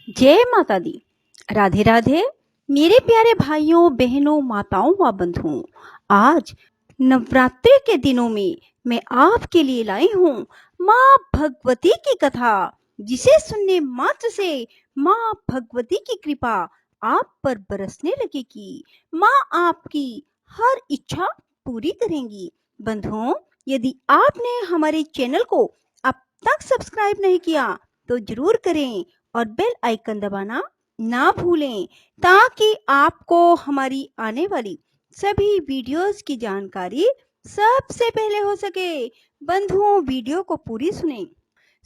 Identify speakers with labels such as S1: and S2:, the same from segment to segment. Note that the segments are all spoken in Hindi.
S1: जय माता दी। राधे राधे मेरे प्यारे भाइयों बहनों माताओं व बंधुओं। आज नवरात्रि के दिनों में मैं आपके लिए लाई हूँ माँ भगवती की कथा, जिसे सुनने मात्र से माँ भगवती की कृपा आप पर बरसने लगेगी। माँ आपकी हर इच्छा पूरी करेंगी। बंधुओं, यदि आपने हमारे चैनल को अब तक सब्सक्राइब नहीं किया तो जरूर करें और बेल आइकन दबाना ना भूलें, ताकि आपको हमारी आने वाली सभी वीडियोस की जानकारी सबसे पहले हो सके। बंधुओं, वीडियो को पूरी सुनें।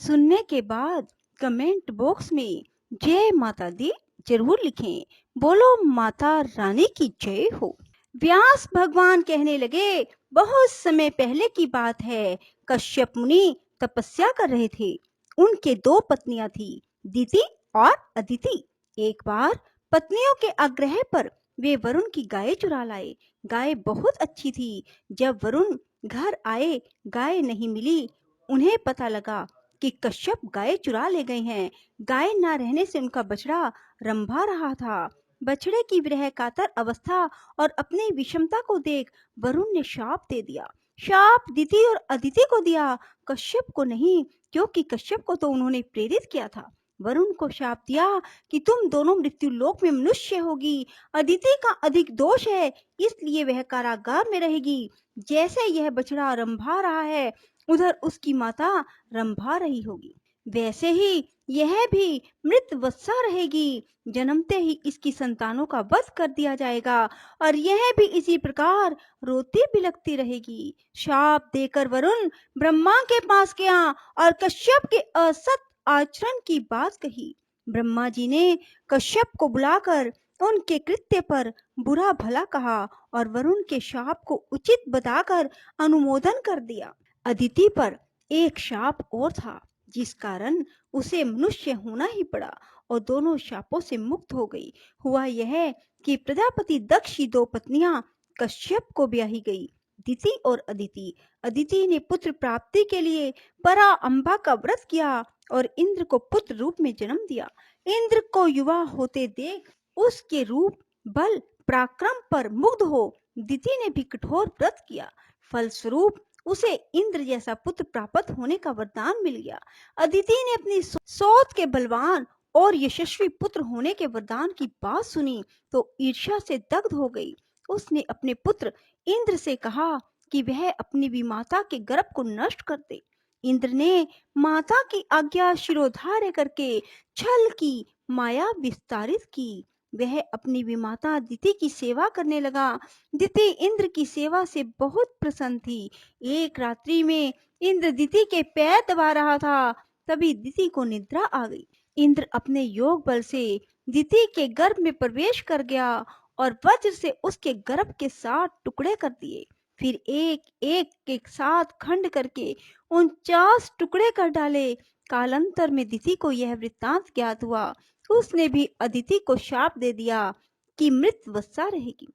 S1: सुनने के बाद कमेंट बॉक्स में जय माता दी जरूर लिखें। बोलो माता रानी की जय हो। व्यास भगवान कहने लगे, बहुत समय पहले की बात है। कश्यप मुनि तपस्या कर रहे थे। उनके दो पत्नियां थी, दिति और अदिति। एक बार पत्नियों के आग्रह पर वे वरुण की गाय चुरा लाए। गाय बहुत अच्छी थी। जब वरुण घर आए, गाय नहीं मिली। उन्हें पता लगा कि कश्यप गाय चुरा ले गए हैं। गाय न रहने से उनका बछड़ा रंभा रहा था। बछड़े की विरह कातर अवस्था और अपनी विषमता को देख वरुण ने शाप दे दिया। शाप दिति और अदिति को दिया, कश्यप को नहीं, क्योंकि कश्यप को तो उन्होंने प्रेरित किया था। वरुण को शाप दिया कि तुम दोनों मृत्यु लोक में मनुष्य होगी। अदिति का अधिक दोष है, इसलिए वह कारागार में रहेगी। जैसे यह बछड़ा रंभा रहा है, उधर उसकी माता रंभा रही होगी, वैसे ही यह भी मृत वत्सा रहेगी। जन्मते ही इसकी संतानों का वध कर दिया जाएगा और यह भी इसी प्रकार रोती बिलखती रहेगी। शाप देकर वरुण ब्रह्मा के पास गया और कश्यप के असत आचरण की बात कही। ब्रह्मा जी ने कश्यप को बुलाकर उनके कृत्य पर बुरा भला कहा और वरुण के शाप को उचित बताकर अनुमोदन कर दिया। अदिति पर एक शाप और था, जिस कारण उसे मनुष्य होना ही पड़ा और दोनों शापों से मुक्त हो गई। हुआ यह कि प्रजापति दक्ष की दो पत्नियां कश्यप को ब्याही गई, दिति और अदिति। अदिति ने पुत्र प्राप्ति के लिए परा अम्बा का व्रत किया और इंद्र को पुत्र रूप में जन्म दिया। इंद्र को युवा होते देख उसके रूप बल पराक्रम पर मुग्ध हो दिति ने भी कठोर व्रत किया। फलस्वरूप उसे इंद्र जैसा पुत्र प्राप्त होने का वरदान मिल गया। अदिति ने अपनी सोच के बलवान और यशस्वी पुत्र होने के वरदान की बात सुनी तो ईर्ष्या से दग्ध हो गई। उसने अपने पुत्र इंद्र से कहा कि वह अपनी विमाता के गर्भ को नष्ट कर दे। इंद्र ने माता की आज्ञा शिरोधार्य करके छल की माया विस्तारित की। वह अपनी विमाता दिति की सेवा करने लगा। दिति इंद्र की सेवा से बहुत प्रसन्न थी। एक रात्रि में इंद्र दिति के पैर दबा रहा था, तभी दिति को निद्रा आ गई। इंद्र अपने योग बल से दिति के गर्भ में प्रवेश कर गया और वज्र से उसके गर्भ के 7 टुकड़े कर दिए। फिर एक एक के साथ खंड करके 49 टुकड़े कर डाले। कालांतर में दिति को यह वृत्तांत ज्ञात हुआ। उसने भी अदिति को शाप दे दिया कि मृत वत्सा रहेगी।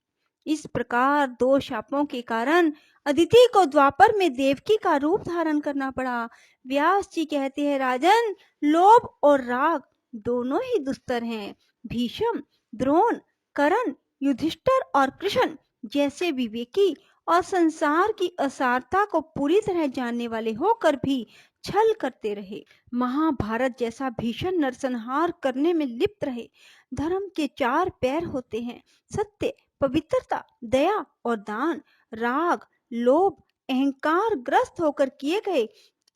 S1: इस प्रकार दो शापों के कारण अदिति को द्वापर में देवकी का रूप धारण करना पड़ा। व्यास जी कहते हैं, राजन, लोभ और राग दोनों ही दुस्तर हैं। भीष्म, द्रोण, कर्ण, युधिष्ठिर और कृष्ण जैसे विवेकी और संसार की असारता को पूरी तरह जानने वाले होकर भी छल करते रहे। महाभारत जैसा भीषण नरसंहार करने में लिप्त रहे। धर्म के 4 पैर होते हैं, सत्य, पवित्रता, दया और दान। राग, लोभ, अहंकार ग्रस्त होकर किए गए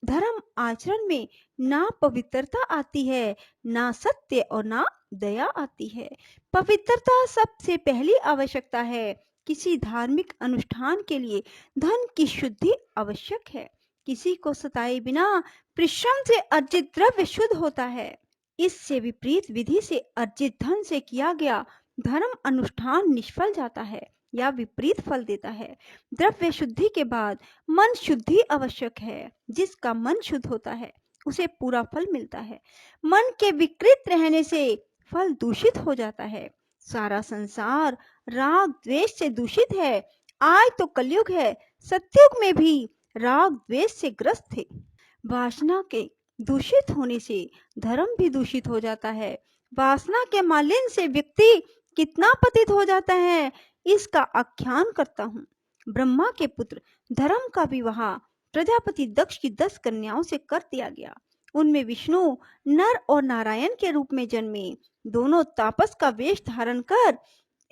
S1: धर्म आचरण में ना पवित्रता आती है, ना सत्य और ना दया आती है। पवित्रता सबसे पहली आवश्यकता है। किसी धार्मिक अनुष्ठान के लिए धन की शुद्धि आवश्यक है। किसी को सताए बिना परिश्रम से अर्जित द्रव्य शुद्ध होता है। इससे विपरीत विधि से अर्जित धन से किया गया धर्म अनुष्ठान निष्फल जाता है या विपरीत फल देता है। द्रव्य शुद्धि के बाद मन शुद्धि आवश्यक है। जिसका मन शुद्ध होता है उसे पूरा फल मिलता है। मन के विकृत रहने से फल दूषित हो जाता है। सारा संसार राग द्वेष से दूषित है। आज तो कलयुग है, सतयुग में भी राग द्वेष से ग्रस्त थे। वासना के दूषित होने से धर्म भी दूषित हो जाता है। वासना के मालिन्य से व्यक्ति कितना पतित हो जाता है, इसका आख्यान करता हूँ। ब्रह्मा के पुत्र धर्म का विवाह प्रजापति दक्ष की 10 कन्याओं से कर दिया गया। उनमें विष्णु नर और नारायण के रूप में जन्मे। दोनों तापस का वेश धारण कर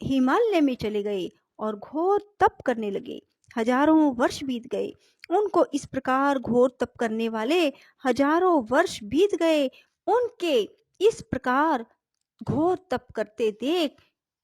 S1: हिमालय में चले गए और घोर तप करने लगे। हजारों वर्ष बीत गए। उनको इस प्रकार घोर तप करने वाले हजारों वर्ष बीत गए। उनके इस प्रकार घोर तप करते देख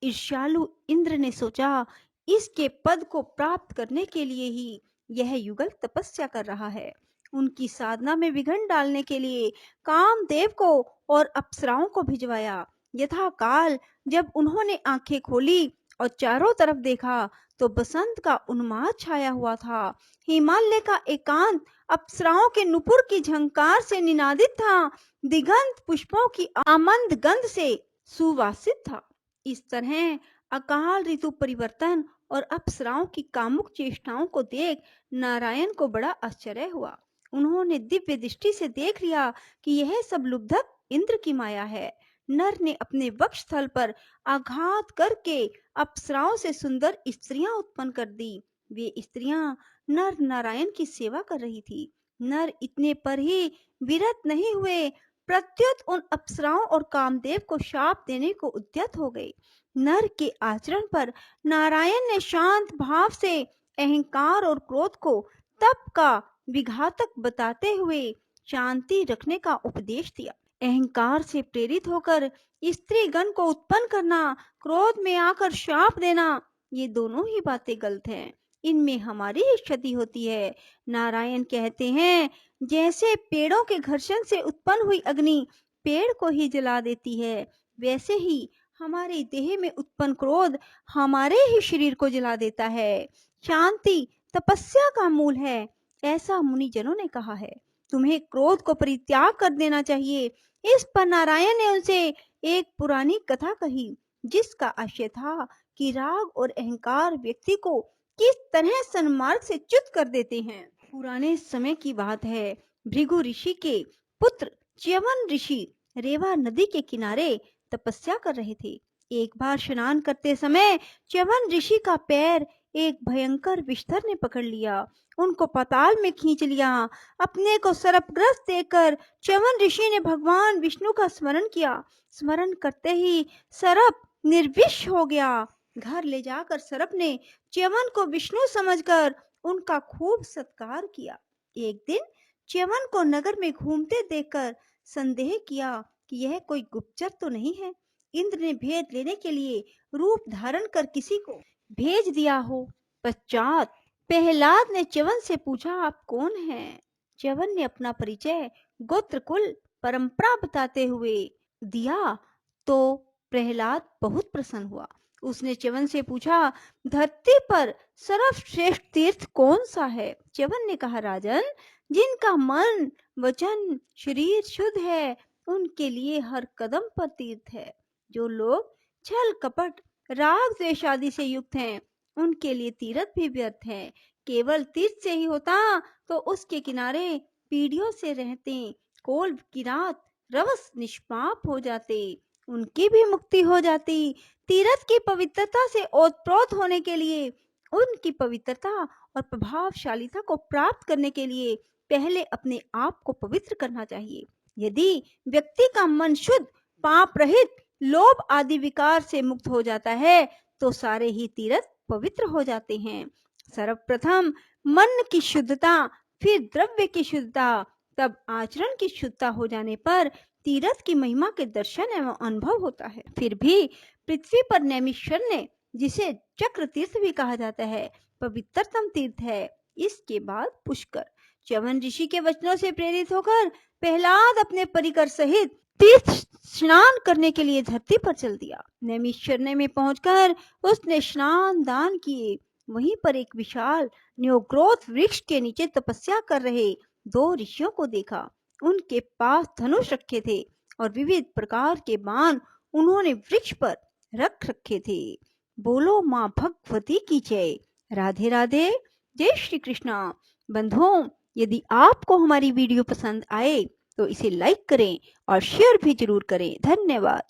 S1: ईर्ष्यालु इंद्र ने सोचा, इसके पद को प्राप्त करने के लिए ही यह युगल तपस्या कर रहा है। उनकी साधना में विघ्न डालने के लिए कामदेव को और अप्सराओं को भिजवाया। यथा काल जब उन्होंने आंखें खोली और चारों तरफ देखा तो बसंत का उन्माद छाया हुआ था। हिमालय का एकांत अप्सराओं के नुपुर की झंकार से निनादित था। दिगंत पुष्पों की आमंद गंध से सुवासित था। इस तरह अकाल ऋतु परिवर्तन और अप्सराओं की कामुक चेष्टाओं को देख नारायण को बड़ा आश्चर्य हुआ। उन्होंने दिव्य दृष्टि से देख लिया कि यह सब लुब्धक इंद्र की माया है। नर ने अपने वक्ष स्थल पर आघात करके अप्सराओं से सुंदर स्त्रियां उत्पन्न कर दी। वे स्त्रियां नर नारायण की सेवा कर रही थी। नर इतने पर ही विरत नहीं हुए, प्रत्युत उन अप्सराओं और कामदेव को शाप देने को उद्यत हो गए। नर के आचरण पर नारायण ने शांत भाव से अहंकार और क्रोध को तप का विघातक बताते हुए शांति रखने का उपदेश दिया। अहंकार से प्रेरित होकर स्त्री गण को उत्पन्न करना, क्रोध में आकर शाप देना, ये दोनों ही बातें गलत हैं। इनमें हमारी ही क्षति होती है। नारायण कहते हैं, जैसे पेड़ों के घर्षण से उत्पन्न हुई अग्नि पेड़ को ही जला देती है, वैसे ही हमारे देह में उत्पन्न क्रोध हमारे ही शरीर को जला देता है। शांति तपस्या का मूल है, ऐसा मुनिजनों ने कहा है। तुम्हें क्रोध को परित्याग कर देना चाहिए। इस पर नारायण ने उनसे एक पुरानी कथा कही, जिसका आशय था कि राग और अहंकार व्यक्ति को किस तरह सन्मार्ग से च्युत कर देते हैं। पुराने समय की बात है। भृगु ऋषि के पुत्र च्यवन ऋषि रेवा नदी के किनारे तपस्या कर रहे थे। एक बार स्नान करते समय च्यवन ऋषि का पैर एक भयंकर विषधर ने पकड़ लिया, उनको पाताल में खींच लिया। अपने को सर्पग्रस्त देखकर च्यवन ऋषि ने भगवान विष्णु का स्मरण किया। स्मरण करते ही सर्प निर्विष हो गया। घर ले जाकर सर्प ने च्यवन को विष्णु समझकर उनका खूब सत्कार किया। एक दिन च्यवन को नगर में घूमते देखकर संदेह किया कि यह कोई गुप्तचर तो नहीं है। इंद्र ने भेद लेने के लिए रूप धारण कर किसी को भेज दिया हो। पश्चात प्रहलाद ने च्यवन से पूछा, आप कौन हैं? च्यवन ने अपना परिचय गोत्र कुल परंपरा बताते हुए दिया तो प्रहलाद बहुत प्रसन्न हुआ। उसने च्यवन से पूछा, धरती पर सर्वश्रेष्ठ तीर्थ कौन सा है? च्यवन ने कहा, राजन, जिनका मन वचन शरीर शुद्ध है उनके लिए हर कदम पर तीर्थ है। जो लोग छल कपट राग द्वेष आदि से युक्त हैं उनके लिए तीर्थ भी व्यर्थ है। केवल तीर्थ से ही होता तो उसके किनारे पीढ़ियों से रहते कोल किरात रवस निष्पाप हो जाते, उनकी भी मुक्ति हो जाती। तीर्थ की पवित्रता से ओतप्रोत होने के लिए, उनकी पवित्रता और प्रभावशालीता को प्राप्त करने के लिए पहले अपने आप को पवित्र करना चाहिए। यदि व्यक्ति का मन शुद्ध पाप रहित लोभ आदि विकार से मुक्त हो जाता है तो सारे ही तीर्थ पवित्र हो जाते हैं। सर्वप्रथम मन की शुद्धता, फिर द्रव्य की शुद्धता, तब आचरण की शुद्धता हो जाने पर तीर्थ की महिमा के दर्शन एवं अनुभव होता है। फिर भी पृथ्वी पर नैमिषारण्य, जिसे चक्र तीर्थ भी कहा जाता है, पवित्रतम तीर्थ है। इसके बाद पुष्कर। च्यवन ऋषि के वचनों से प्रेरित होकर प्रहलाद अपने परिकर सहित तीर्थ स्नान करने के लिए धरती पर चल दिया। नैमिषारण्य में पहुंचकर उसने स्नान दान किए। वहीं पर एक विशाल न्योग्रोथ वृक्ष के नीचे तपस्या कर रहे 2 ऋषियों को देखा। उनके पास धनुष रखे थे और विविध प्रकार के बाण उन्होंने वृक्ष पर रख रखे थे। बोलो माँ भगवती की जय। राधे राधे। जय श्री कृष्णा। बंधुओं, यदि आपको हमारी वीडियो पसंद आए तो इसे लाइक करें और शेयर भी ज़रूर करें। धन्यवाद।